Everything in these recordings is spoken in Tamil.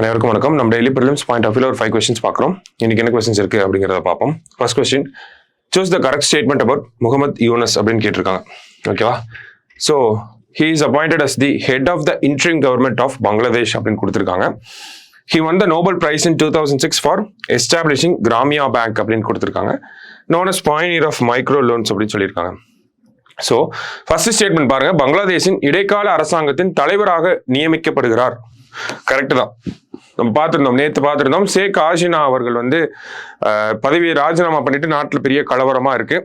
அனைவருக்கும் வணக்கம். நம்ம டெய்லி ப்ரிலிம்ஸ் பாயிண்ட் ஆஃப் வியூல ஒரு 5 கொஸ்டின்ஸ் பார்க்குறோம். இன்னைக்கு என்ன கொஸ்டின்ஸ் இருக்கு அப்படிங்கிறத பார்ப்போம். First question, choose the correct statement about Muhammad Yunus அப்படின்னு கேட்டிருக்காங்க. ஓகேவா? So he is appointed as the head of the interim government of Bangladesh அப்படின்னு கொடுத்துருக்காங்க. He won the Nobel Prize in 2006 for establishing Gramia Bank அப்படின்னு கொடுத்துருக்காங்க. known as pioneer of micro loans அப்படின்னு சொல்லியிருக்காங்க. ஸோ ஃபர்ஸ்ட் ஸ்டேட்மெண்ட் பாருங்க, பங்களாதேஷின் இடைக்கால அரசாங்கத்தின் தலைவராக நியமிக்கப்படுகிறார். கரெக்ட் தான், நம்ம பார்த்துருந்தோம், நேற்று பார்த்துருந்தோம். ஷேக் ஹசீனா அவர்கள் பதவியை ராஜினாமா பண்ணிட்டு நாட்டில் பெரிய கலவரமா இருக்கு.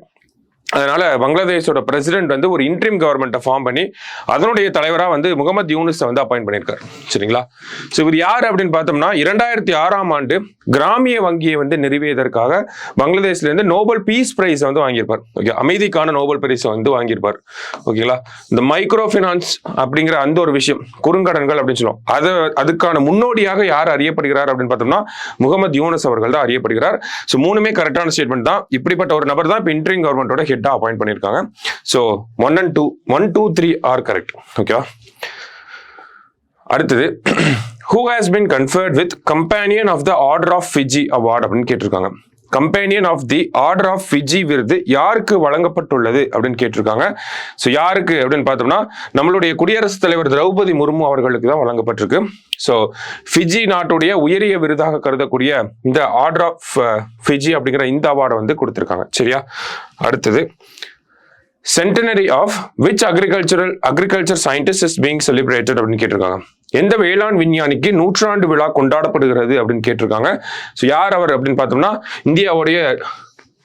அதனால பங்களாதேஷோட பிரசிடென்ட் ஒரு இன்ட்ரீம் கவர்மெண்ட்டை ஃபார்ம் பண்ணி அதனுடைய தலைவராக முகமது யூனுஸை அப்பாயிண்ட் பண்ணியிருக்காரு. சரிங்களா? ஸோ இவர் யார் அப்படின்னு பார்த்தோம்னா 2006ஆம் ஆண்டு கிராமிய வங்கியை நிறுவியதற்காக பங்களாதேஷ்ல இருந்து நோபல் பீஸ் பிரைஸ் வாங்கியிருப்பார். ஓகே, அமைதிக்கான நோபல் பிரைஸ் வாங்கியிருப்பார். ஓகேங்களா? இந்த மைக்ரோ ஃபினான்ஸ் அப்படிங்கிற அந்த ஒரு விஷயம், குறுங்கடன்கள் அப்படின்னு சொல்லுவோம், அதுக்கான முன்னோடியாக யார் அறியப்படுகிறார் அப்படின்னு பார்த்தோம்னா முகமது யூனுஸ் அவர்கள் தான் அறியப்படுகிறார். ஸோ மூணுமே கரெக்டான ஸ்டேட்மெண்ட் தான். இப்படிப்பட்ட ஒரு நபர் தான் இப்போ இன்ட்ரீம் கவர்மெண்டோட ஹெட் அப்பாயிண்ட் பண்ணிருக்காங்க. So 1 and 2 3 are correct. ஓகேவா? அடுத்தது, who has been conferred with companion of the order of Fiji award அப்படின்னு கேட்டிருக்காங்க. Companion of the order of Fiji விருது யாருக்கு வழங்கப்பட்டுள்ளது அப்படின்னு கேட்டிருக்காங்க. ஸோ யாருக்கு அப்படின்னு பார்த்தோம்னா நம்மளுடைய குடியரசுத் தலைவர் திரௌபதி முர்மு அவர்களுக்கு தான் வழங்கப்பட்டிருக்கு. ஸோ ஃபிஜி நாட்டுடைய உயரிய விருதாக கருதக்கூடிய இந்த ஆர்டர் ஆஃப் ஃபிஜி அப்படிங்கிற இந்த அவார்டை கொடுத்துருக்காங்க. சரியா? அடுத்தது, centenary of which agriculture scientist is being celebrated அப்படின்னு கேட்டிருக்காங்க. எந்த வேளாண் விஞ்ஞானிக்கு 100ஆண்டு விழா கொண்டாடப்படுகிறது அப்படின்னு கேட்டிருக்காங்க. ஸோ யார் அவர் அப்படின்னு பார்த்தோம்னா இந்தியாவுடைய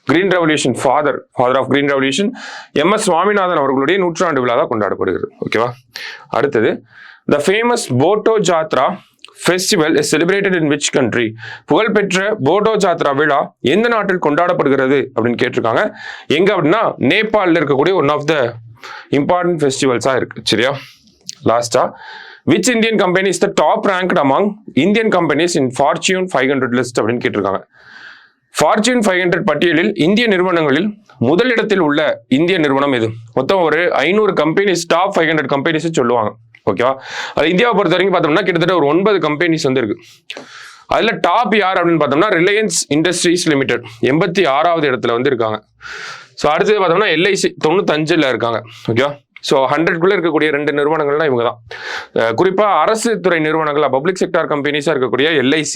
green revolution father of green revolution MS Swaminathan அவர்களுடைய 100ஆண்டு விழா தான் கொண்டாடப்படுகிறது. ஓகேவா? அடுத்தது, the famous Bhoto Jatra festival is celebrated in which country? புகழ்பெற்ற போடோ ஜாத்ரா விழா எந்த நாட்டில் கொண்டாடப்படுகிறது அப்படின்னு கேட்டிருக்காங்க. எங்க அப்படின்னா நேபாளில் இருக்கக்கூடிய ஒன் ஆஃப் த இம்பார்ட்டன்ட் ஃபெஸ்டிவல்ஸா இருக்கு. சரியா? லாஸ்டா, which Indian company is the top ranked among Indian companies in fortune 500 list அப்படின்னு கேட்டிருக்காங்க. ஃபார்ச்சூன் 500 பட்டியலில் இந்திய நிறுவனங்களில் முதலிடத்தில் உள்ள இந்திய நிறுவனம் எது? மொத்தம் ஒரு 500 கம்பெனிஸ், டாப் 500 கம்பெனிஸ் சொல்லுவாங்க. ஓகேவா? அது இந்தியாவை பொறுத்த வரைக்கும் பார்த்தோம்னா கிட்டத்தட்ட ஒரு 9 கம்பெனிஸ் இருக்கு. அதுல டாப் யார் அப்படின்னு பார்த்தோம்னா ரிலையன்ஸ் இண்டஸ்ட்ரீஸ் லிமிடெட் 86வது இடத்துல இருக்காங்க. ஸோ அடுத்தது பார்த்தோம்னா LIC 95ல இருக்காங்க. ஓகேவா? ஸோ 100க்குள்ள இருக்கக்கூடிய 2 நிறுவனங்கள்னா இவங்க தான். குறிப்பா அரசு துறை நிறுவனங்களா, பப்ளிக் செக்டார் கம்பெனிஸா இருக்கக்கூடிய LIC,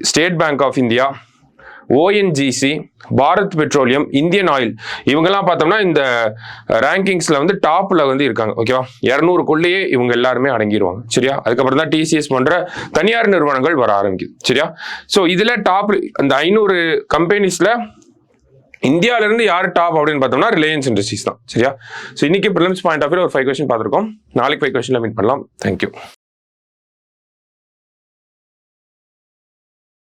State Bank of India, ONGC, Bharat petroleum, Indian oil, இவங்கெல்லாம் பார்த்தோம்னா இந்த ரேங்கிங்ஸ்ல டாப்ல இருக்காங்க. ஓகேவா? 200க்குள்ளேயே இவங்க எல்லாருமே அடங்கிடுவாங்க. சரியா? அதுக்கப்புறம் தான் TCS போன்ற தனியார் நிறுவனங்கள் வர ஆரம்பிக்குது. சரியா? ஸோ இதுல டாப் அந்த 500 கம்பெனிஸ்ல இந்தியால இருந்து யார் டாப் அப்படின்னு பார்த்தோம்னா ரிலையன்ஸ் இண்டஸ்ட்ரீஸ் தான். சரியா? ஸோ இன்னைக்கு ப்ரிலிம்ஸ் பாயிண்ட் ஆஃப் வியூல ஒரு 5 கொஸ்டின் பார்த்துருக்கோம். நாளைக்கு 5 கொஸ்டின்ல மீட் பண்ணலாம். தேங்க்யூ.